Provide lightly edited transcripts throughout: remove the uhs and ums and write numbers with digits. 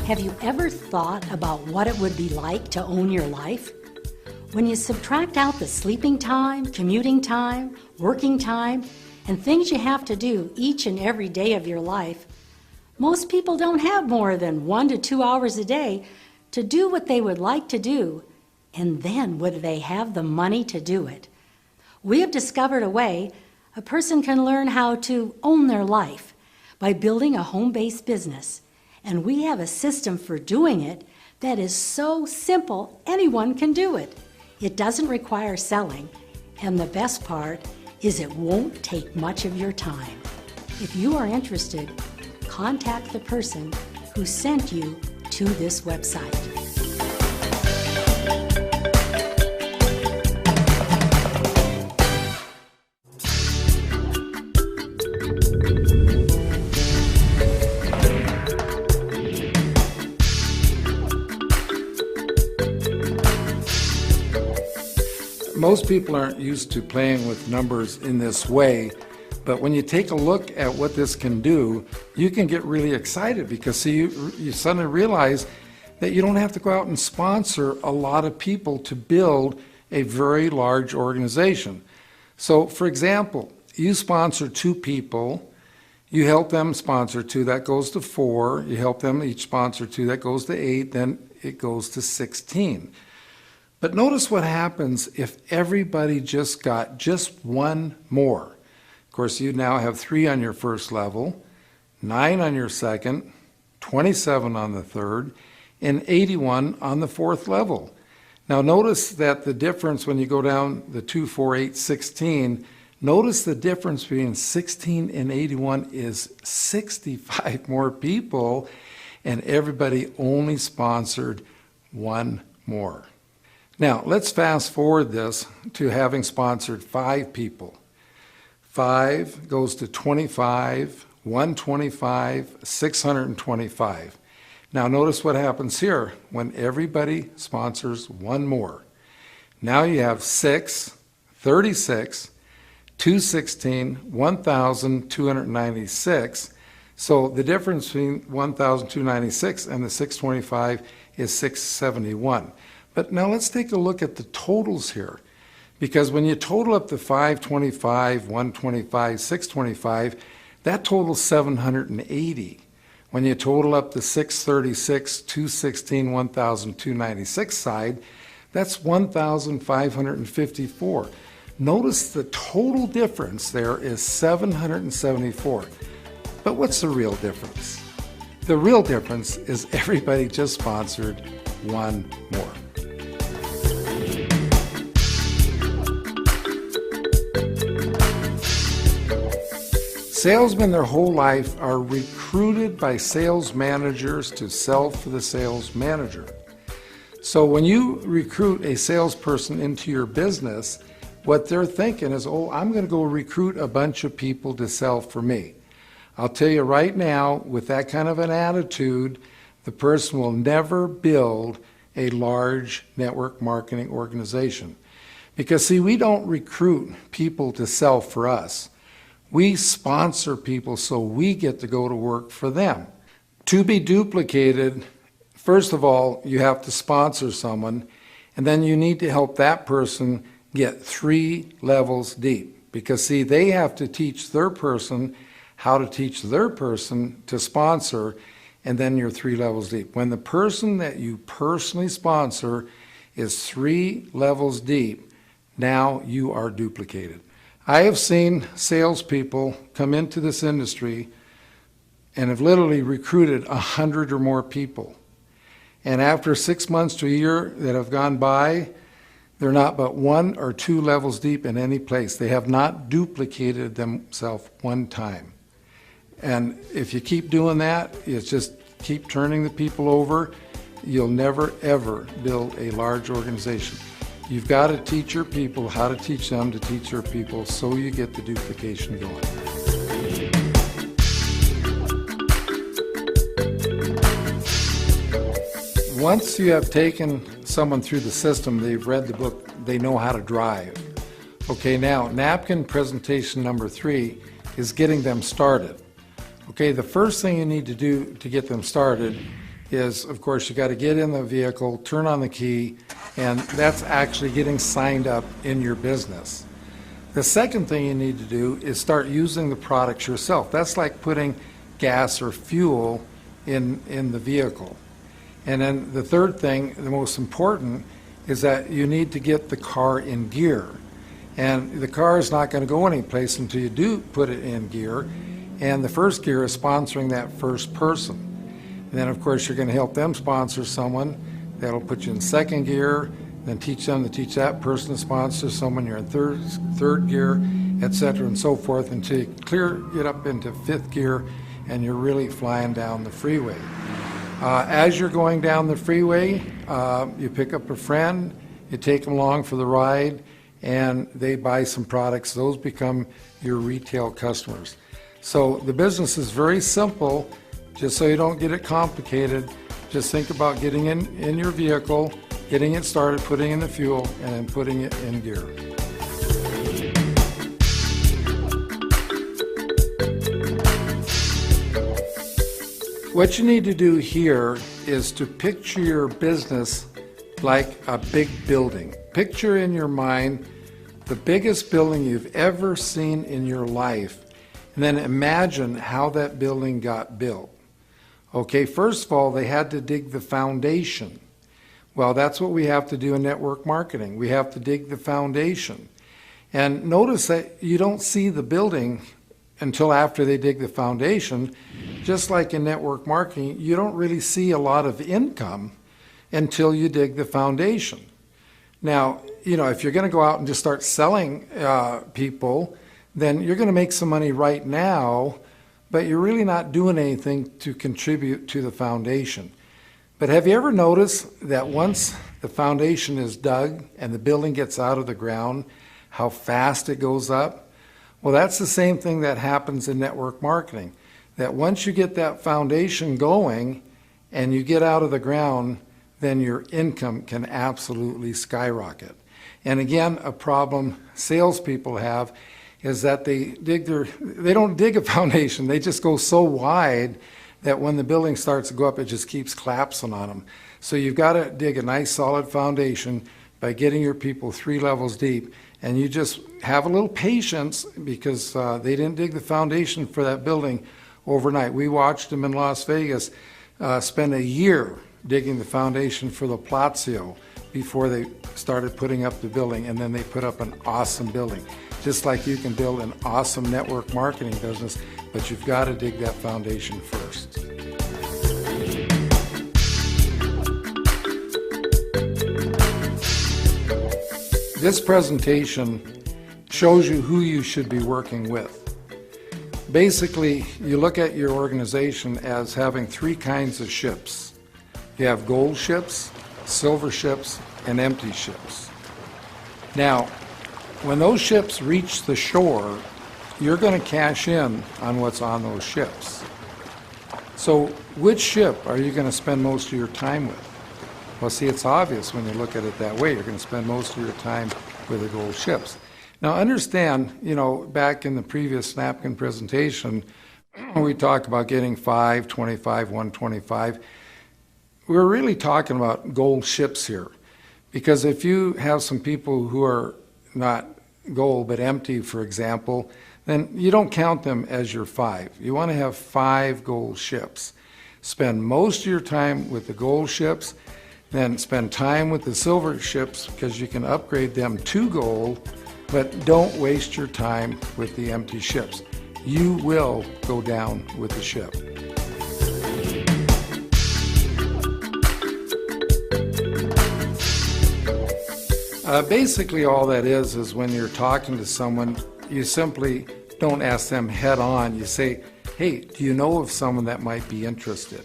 Have you ever thought about what it would be like to own your life? When you subtract out the sleeping time, commuting time, working time, and things you have to do each and every day of your life, most people don't have more than 1 to 2 hours a day to do what they would like to do, and then would they have the money to do it? We have discovered a way a person can learn how to own their life by building a home-based business, and we have a system for doing it that is so simple anyone can do it. It doesn't require selling, and the best part is it won't take much of your time. If you are interested, contact the person who sent you to this website. Most people aren't used to playing with numbers in this way, but when you take a look at what this can do, you can get really excited because see, you suddenly realize that you don't have to go out and sponsor a lot of people to build a very large organization. So for example, you sponsor 2 people, you help them sponsor 2, that goes to 4, you help them each sponsor 2, that goes to 8, then it goes to 16. But notice what happens if everybody just got just 1 more. Of course, you now have 3 on your first level, 9 on your second, 27 on the third, and 81 on the 4th level. Now notice that the difference when you go down the 2, 4, 8, 16, notice the difference between 16 and 81 is 65 more people, and everybody only sponsored 1 more. Now, let's fast forward this to having sponsored 5 people. 5 goes to 25, 125, 625. Now, notice what happens here when everybody sponsors 1 more. Now you have 6, 36, 216, 1,296. So the difference between 1,296 and the 625 is 671. But now let's take a look at the totals here, because when you total up the 525, 125, 625, that totals 780. When you total up the 636, 216, 1,296 side, that's 1,554. Notice the total difference there is 774. But what's the real difference? The real difference is everybody just sponsored 1 more. Salesmen their whole life are recruited by sales managers to sell for the sales manager. So when you recruit a salesperson into your business, what they're thinking is, oh, I'm going to go recruit a bunch of people to sell for me. I'll tell you right now, with that kind of an attitude, the person will never build a large network marketing organization. Because see, we don't recruit people to sell for us. We sponsor people so we get to go to work for them. To be duplicated, first of all, you have to sponsor someone, and then you need to help that person get 3 levels deep. Because see, they have to teach their person how to teach their person to sponsor, and then you're 3 levels deep. When the person that you personally sponsor is 3 levels deep, now you are duplicated. I have seen salespeople come into this industry and have literally recruited 100 or more people. And after 6 months to a year that have gone by, they're not but 1 or 2 levels deep in any place. They have not duplicated themselves 1 time. And if you keep doing that, it's just keep turning the people over, you'll never ever build a large organization. You've got to teach your people how to teach them to teach their people so you get the duplication going. Once you have taken someone through the system, they've read the book, they know how to drive. Okay, now napkin presentation number 3 is getting them started. Okay, the first thing you need to do to get them started is, of course, you got to get in the vehicle, turn on the key, and that's actually getting signed up in your business. The second thing you need to do is start using the products yourself. That's like putting gas or fuel in the vehicle. And then the third thing, the most important, is that you need to get the car in gear. And the car is not going to go anyplace until you do put it in gear. And the first gear is sponsoring that first person. And then, of course, you're going to help them sponsor someone. That'll put you in second gear, then teach them to teach that person to sponsor someone. You're in third gear, etc., and so forth, until you get up into fifth gear, and you're really flying down the freeway. As you're going down the freeway, you pick up a friend, you take them along for the ride, and they buy some products. Those become your retail customers. So the business is very simple. Just so you don't get it complicated, just think about getting in your vehicle, getting it started, putting in the fuel, and then putting it in gear. What you need to do here is to picture your business like a big building. Picture in your mind the biggest building you've ever seen in your life, and then imagine how that building got built. Okay, first of all, they had to dig the foundation. Well, that's what we have to do in network marketing. We have to dig the foundation. And notice that you don't see the building until after they dig the foundation. Just like in network marketing, you don't really see a lot of income until you dig the foundation. Now, if you're going to go out and just start selling people, then you're going to make some money right now, but you're really not doing anything to contribute to the foundation. But have you ever noticed that once the foundation is dug and the building gets out of the ground, how fast it goes up? Well, that's the same thing that happens in network marketing. That once you get that foundation going and you get out of the ground, then your income can absolutely skyrocket. And again, a problem salespeople have is that they don't dig a foundation. They just go so wide that when the building starts to go up, it just keeps collapsing on them. So you've got to dig a nice solid foundation by getting your people 3 levels deep. And you just have a little patience because they didn't dig the foundation for that building overnight. We watched them in Las Vegas spend a year digging the foundation for the Palazzo before they started putting up the building, and then they put up an awesome building. Just like you can build an awesome network marketing business, but you've got to dig that foundation first. This presentation shows you who you should be working with. Basically, you look at your organization as having 3 kinds of ships. You have gold ships, silver ships, and empty ships. Now, when those ships reach the shore, you're going to cash in on what's on those ships. So which ship are you going to spend most of your time with? Well, see, it's obvious when you look at it that way. You're going to spend most of your time with the gold ships. Now understand, back in the previous napkin presentation, we talked about getting 5, 25, 125. We're really talking about gold ships here. Because if you have some people who are not gold but empty, for example, then you don't count them as your 5. You want to have 5 gold ships. Spend most of your time with the gold ships, then spend time with the silver ships because you can upgrade them to gold, but don't waste your time with the empty ships. You will go down with the ship. Basically all that is when you're talking to someone, you simply don't ask them head on. You say, hey, do you know of someone that might be interested?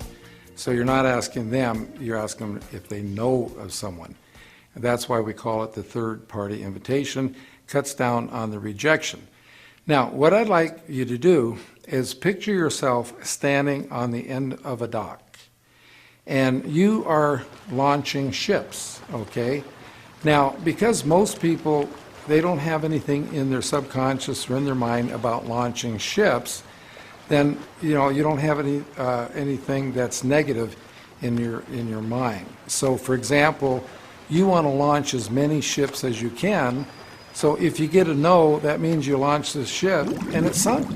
So you're not asking them, you're asking them if they know of someone. And that's why we call it the third-party invitation. Cuts down on the rejection. Now, what I'd like you to do is picture yourself standing on the end of a dock. And you are launching ships, okay? Now, because most people, they don't have anything in their subconscious or in their mind about launching ships, then you don't have anything that's negative in your mind. So for example, you want to launch as many ships as you can. So if you get a no, that means you launch this ship and it's sunk.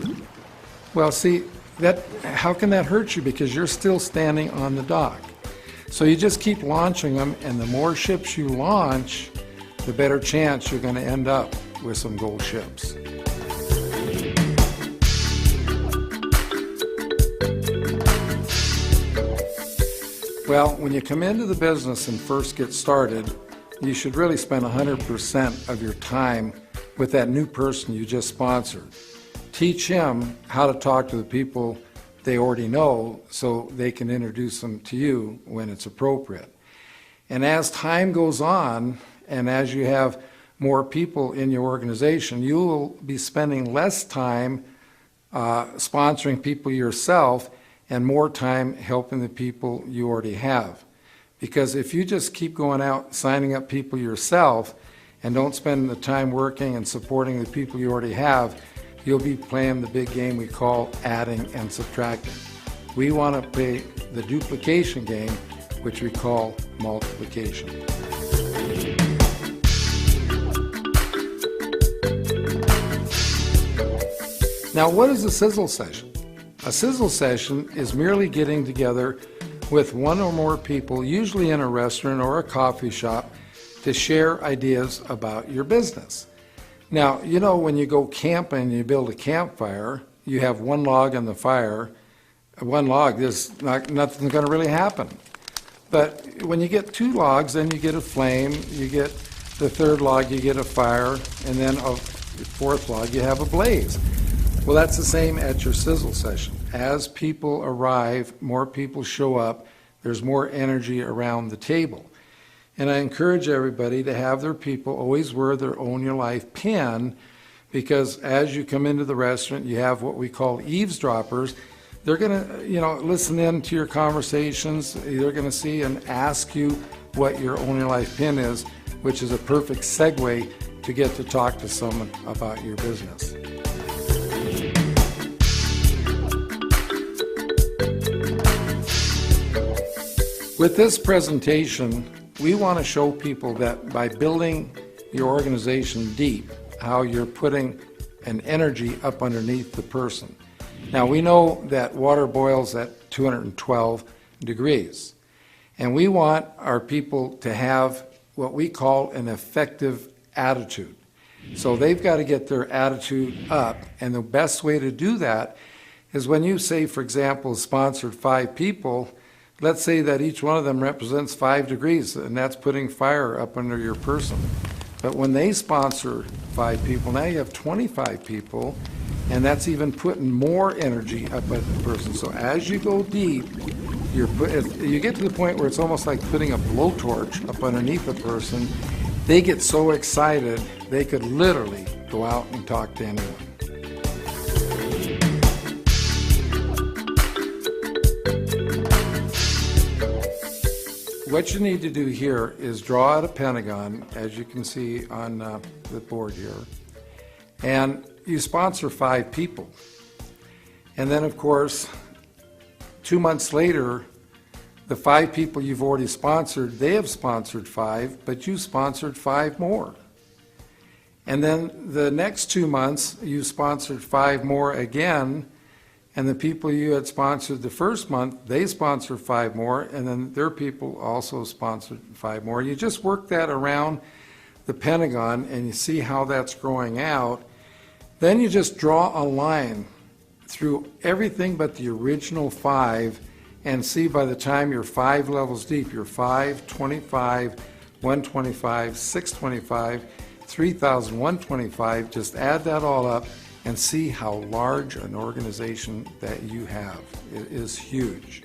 Well, see, how can that hurt you? Because you're still standing on the dock. So you just keep launching them, and the more ships you launch, the better chance you're going to end up with some gold ships. Well, when you come into the business and first get started, you should really spend 100% of your time with that new person you just sponsored. Teach him how to talk to the people they already know so they can introduce them to you when it's appropriate. And as time goes on, and as you have more people in your organization, you will be spending less time sponsoring people yourself and more time helping the people you already have. Because if you just keep going out signing up people yourself and don't spend the time working and supporting the people you already have, you'll be playing the big game we call adding and subtracting. We want to play the duplication game, which we call multiplication. Now, what is a sizzle session? A sizzle session is merely getting together with one or more people, usually in a restaurant or a coffee shop, to share ideas about your business. Now, you know, when you go camping and you build a campfire, you have one log on the fire. One log, nothing's going to really happen. But when you get two logs, then you get a flame, you get the third log, you get a fire, and then a fourth log, you have a blaze. Well, that's the same at your sizzle session. As people arrive, more people show up, there's more energy around the table. And I encourage everybody to have their people always wear their Own Your Life pin, because as you come into the restaurant, you have what we call eavesdroppers. They're going to, listen in to your conversations. They're going to see and ask you what your Own Your Life pin is, which is a perfect segue to get to talk to someone about your business. With this presentation, we want to show people that by building your organization deep, how you're putting an energy up underneath the person. Now, we know that water boils at 212 degrees, and we want our people to have what we call an effective attitude. So they've got to get their attitude up, and the best way to do that is when you say, for example, sponsored 5 people, let's say that each one of them represents 5 degrees, and that's putting fire up under your person. But when they sponsor 5 people, now you have 25 people, and that's even putting more energy up at the person. So as you go deep, you get to the point where it's almost like putting a blowtorch up underneath a person. They get so excited, they could literally go out and talk to anyone. What you need to do here is draw out a pentagon, as you can see on the board here, and you sponsor 5 people. And then, of course, 2 months later, the 5 people you've already sponsored, they have sponsored 5, but you sponsored 5 more. And then the next 2 months, you sponsored 5 more again, and the people you had sponsored the first month, they sponsored 5 more, and then their people also sponsored 5 more. You just work that around the pentagon, and you see how that's growing out. Then you just draw a line through everything but the original 5, and see by the time you're 5 levels deep, you're 5, 25, 125, 625, 3,125, just add that all up and see how large an organization that you have. It is huge.